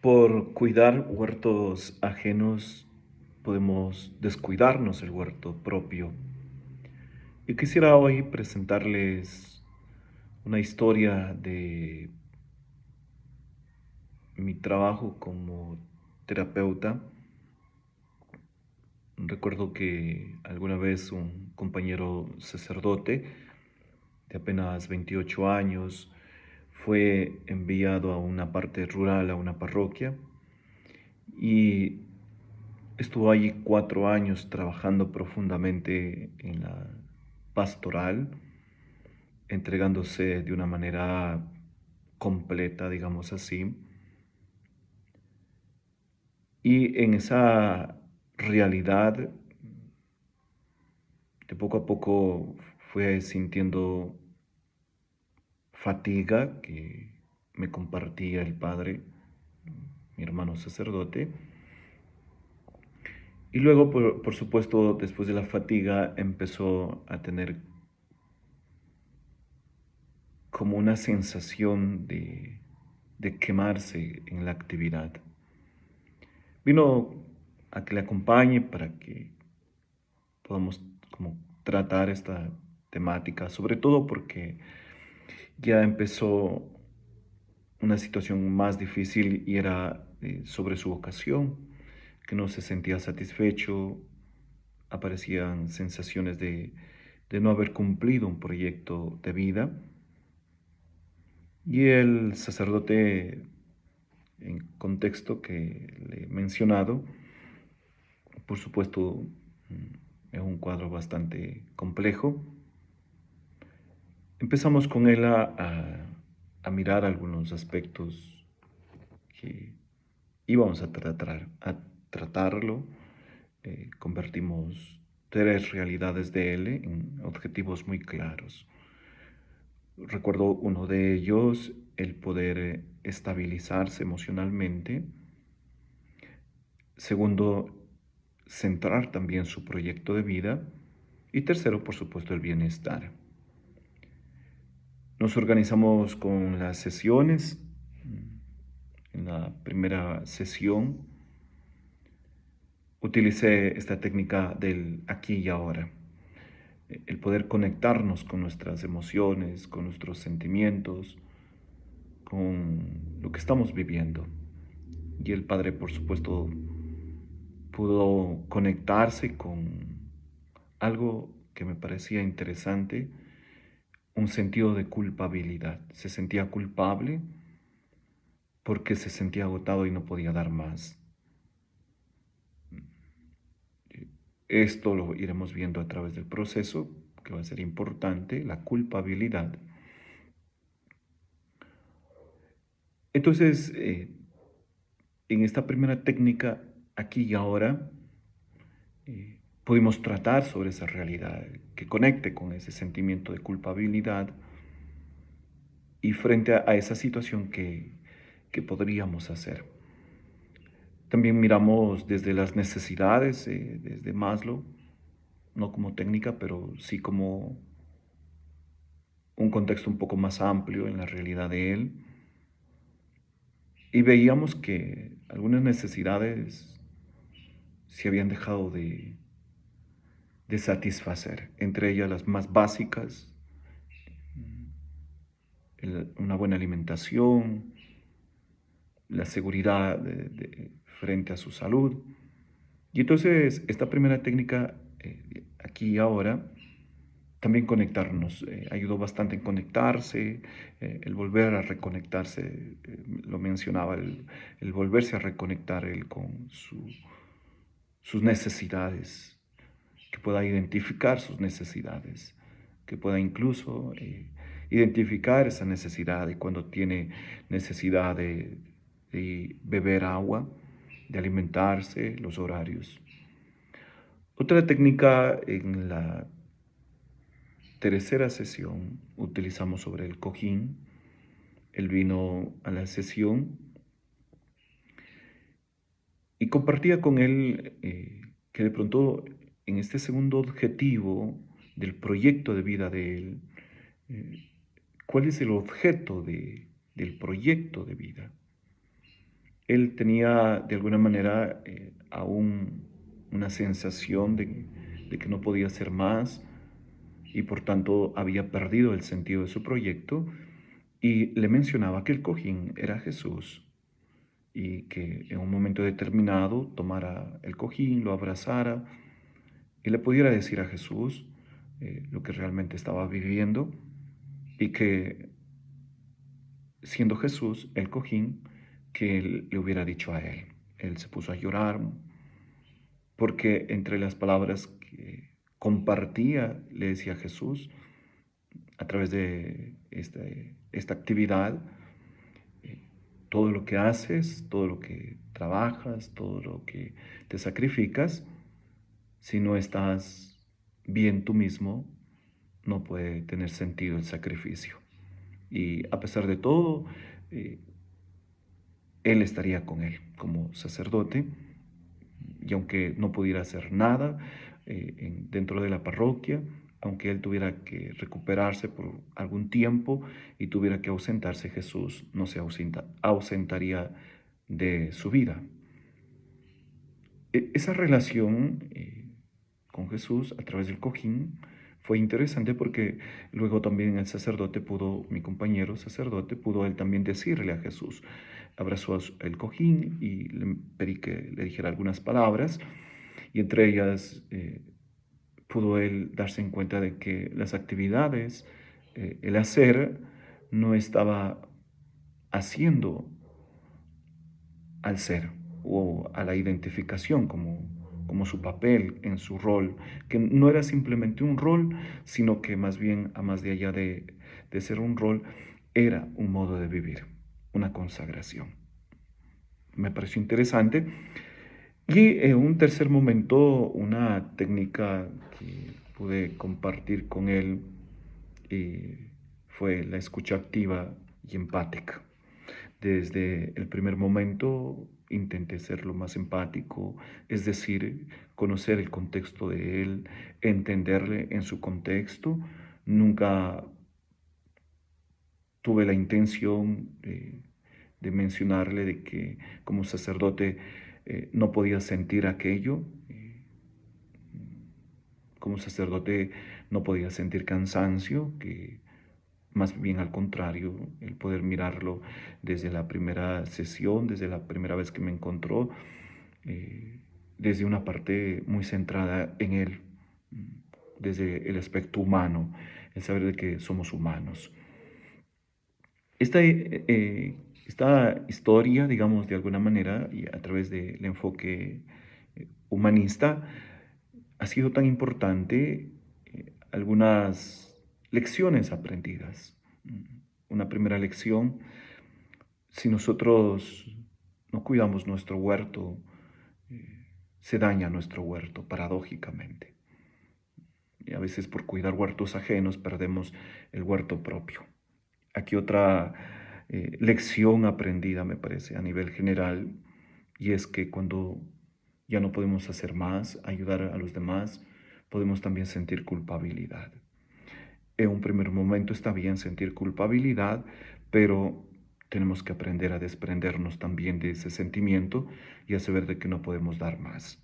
Por cuidar huertos ajenos, podemos descuidarnos el huerto propio. Yo quisiera hoy presentarles una historia de mi trabajo como terapeuta. Recuerdo que alguna vez un compañero sacerdote de apenas 28 años fue enviado a una parte rural, a una parroquia, y estuvo allí 4 años trabajando profundamente en la pastoral, entregándose de una manera completa, digamos así. Y en esa realidad, de poco a poco fue sintiendo fatiga que me compartía el padre, mi hermano sacerdote. Y luego, por supuesto, después de la fatiga, empezó a tener como una sensación de quemarse en la actividad. Vino a que le acompañe para que podamos como tratar esta temática, sobre todo porque ya empezó una situación más difícil y era sobre su vocación, que no se sentía satisfecho, aparecían sensaciones de no haber cumplido un proyecto de vida. Y el sacerdote, en contexto que le he mencionado, por supuesto, es un cuadro bastante complejo. Empezamos con él a mirar algunos aspectos que íbamos a tratarlo. Convertimos 3 realidades de él en objetivos muy claros. Recuerdo uno de ellos, el poder estabilizarse emocionalmente. Segundo, centrar también su proyecto de vida. Y tercero, por supuesto, el bienestar. Nos organizamos con las sesiones. En la primera sesión utilicé esta técnica del aquí y ahora. El poder conectarnos con nuestras emociones, con nuestros sentimientos, con lo que estamos viviendo. Y el padre, por supuesto, pudo conectarse con algo que me parecía interesante, un sentido de culpabilidad. Se sentía culpable porque se sentía agotado y no podía dar más. Esto lo iremos viendo a través del proceso, que va a ser importante, la culpabilidad. Entonces, en esta primera técnica, aquí y ahora, pudimos tratar sobre esa realidad que conecte con ese sentimiento de culpabilidad y frente a esa situación que podríamos hacer. También miramos desde las necesidades, desde Maslow, no como técnica, pero sí como un contexto un poco más amplio en la realidad de él. Y veíamos que algunas necesidades se habían dejado de satisfacer, entre ellas las más básicas, una buena alimentación, la seguridad frente a su salud. Y entonces esta primera técnica, aquí y ahora, también conectarnos, ayudó bastante en conectarse, el volver a reconectarse, lo mencionaba, el volverse a reconectar él con sus necesidades, que pueda identificar sus necesidades, que pueda incluso identificar esa necesidad y cuando tiene necesidad de beber agua, de alimentarse, los horarios. Otra técnica en la tercera sesión utilizamos sobre el cojín. Él vino a la sesión y compartía con él que de pronto en este segundo objetivo del proyecto de vida de él, eh, ¿cuál es el objeto del proyecto de vida? Él tenía de alguna manera aún una sensación de que no podía hacer más y por tanto había perdido el sentido de su proyecto y le mencionaba que el cojín era Jesús y que en un momento determinado tomara el cojín, lo abrazara y le pudiera decir a Jesús lo que realmente estaba viviendo y que siendo Jesús el cojín que él le hubiera dicho a él. Él se puso a llorar porque entre las palabras que compartía, le decía a Jesús a través de esta actividad, eh, todo lo que haces, todo lo que trabajas, todo lo que te sacrificas, si no estás bien tú mismo, no puede tener sentido el sacrificio. Y a pesar de todo, eh, él estaría con él como sacerdote, y aunque no pudiera hacer nada dentro de la parroquia, aunque él tuviera que recuperarse por algún tiempo y tuviera que ausentarse, Jesús no se ausentaría de su vida. Esa relación con Jesús a través del cojín fue interesante porque luego también el sacerdote pudo, mi compañero sacerdote, pudo él también decirle a Jesús, abrazó el cojín y le pedí que le dijera algunas palabras y entre ellas pudo él darse en cuenta de que las actividades, el hacer, no estaba haciendo al ser o a la identificación como su papel en su rol, que no era simplemente un rol, sino que más bien, a más de allá de ser un rol, era un modo de vivir, una consagración. Me pareció interesante. Y en un tercer momento, una técnica que pude compartir con él fue la escucha activa y empática. Desde el primer momento intenté ser lo más empático, es decir, conocer el contexto de él, entenderle en su contexto. Nunca tuve la intención de mencionarle de que como sacerdote no podía sentir aquello. Como sacerdote no podía sentir cansancio, que más bien al contrario, el poder mirarlo desde la primera sesión, desde la primera vez que me encontró, eh, desde una parte muy centrada en él, desde el aspecto humano, el saber de que somos humanos. Esta historia, digamos, de alguna manera, y a través del enfoque humanista, ha sido tan importante algunas lecciones aprendidas. Una primera lección, si nosotros no cuidamos nuestro huerto, se daña nuestro huerto, paradójicamente. Y a veces por cuidar huertos ajenos perdemos el huerto propio. Aquí otra lección aprendida, me parece, a nivel general, y es que cuando ya no podemos hacer más, ayudar a los demás, podemos también sentir culpabilidad. En un primer momento está bien sentir culpabilidad, pero tenemos que aprender a desprendernos también de ese sentimiento y a saber de que no podemos dar más.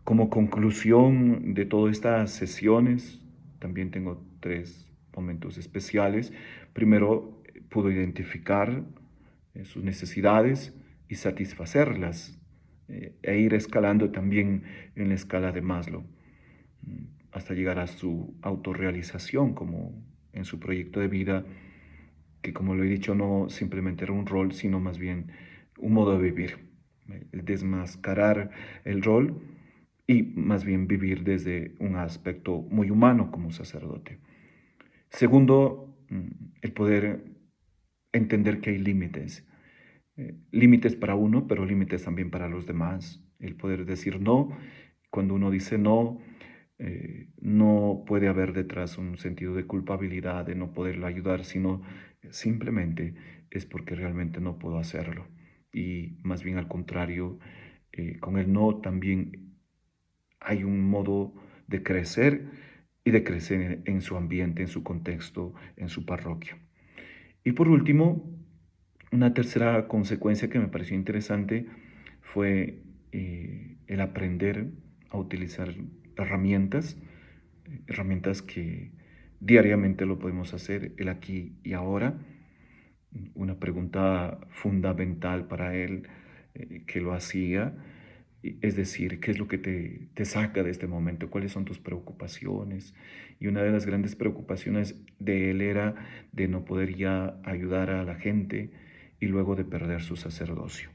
Como conclusión de todas estas sesiones, también tengo 3 momentos especiales. Primero, pudo identificar sus necesidades y satisfacerlas, e ir escalando también en la escala de Maslow, hasta llegar a su autorrealización como en su proyecto de vida, que como lo he dicho, no simplemente era un rol, sino más bien un modo de vivir. El desmascarar el rol y más bien vivir desde un aspecto muy humano como sacerdote. Segundo, el poder entender que hay límites. Límites para uno, pero límites también para los demás. El poder decir no. Cuando uno dice no, no puede haber detrás un sentido de culpabilidad, de no poderlo ayudar, sino simplemente es porque realmente no puedo hacerlo. Y más bien al contrario, con el no también hay un modo de crecer y de crecer en su ambiente, en su contexto, en su parroquia. Y por último, Una tercera consecuencia que me pareció interesante fue el aprender a utilizar herramientas, herramientas que diariamente lo podemos hacer, el aquí y ahora. Una pregunta fundamental para él que lo hacía, es decir, ¿qué es lo que te saca de este momento? ¿Cuáles son tus preocupaciones? Y una de las grandes preocupaciones de él era de no poder ya ayudar a la gente y luego de perder su sacerdocio.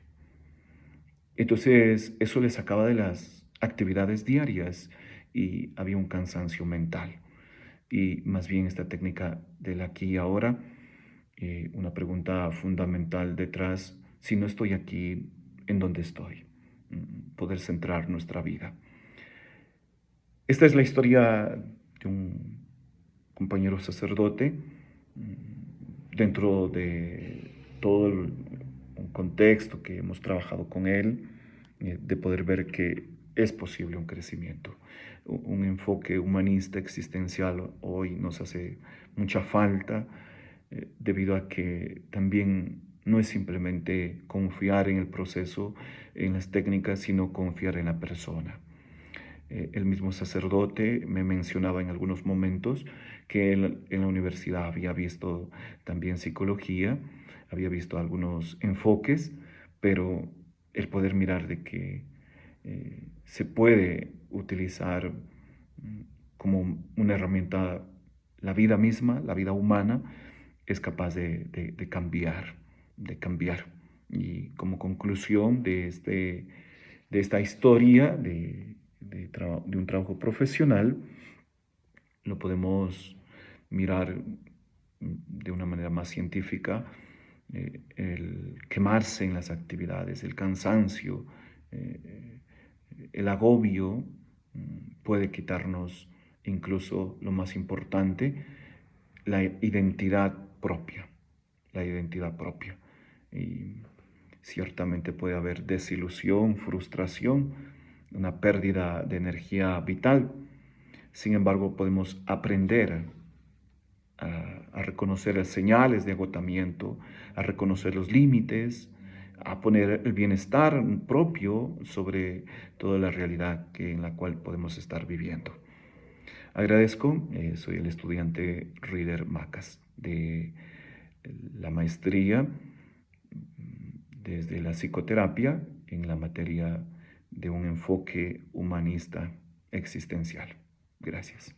Entonces, eso le sacaba de las actividades diarias y había un cansancio mental. Y más bien esta técnica del aquí y ahora, una pregunta fundamental detrás, si no estoy aquí, ¿en dónde estoy? Poder centrar nuestra vida. Esta es la historia de un compañero sacerdote dentro de todo un contexto que hemos trabajado con él, de poder ver que es posible un crecimiento. Un enfoque humanista existencial hoy nos hace mucha falta, debido a que también no es simplemente confiar en el proceso, en las técnicas, sino confiar en la persona. El mismo sacerdote me mencionaba en algunos momentos que él en la universidad había visto también psicología, había visto algunos enfoques, pero el poder mirar de que se puede utilizar como una herramienta la vida misma, la vida humana, es capaz de cambiar, de cambiar. Y como conclusión de esta historia de un trabajo profesional, lo podemos mirar de una manera más científica, el quemarse en las actividades, el cansancio, eh, el agobio puede quitarnos incluso lo más importante, la identidad propia, la identidad propia. Y ciertamente puede haber desilusión, frustración, una pérdida de energía vital. Sin embargo, podemos aprender a reconocer las señales de agotamiento, a reconocer los límites, a poner el bienestar propio sobre toda la realidad en la cual podemos estar viviendo. Agradezco, soy el estudiante Rider Macas de la maestría desde la psicoterapia en la materia de un enfoque humanista existencial. Gracias.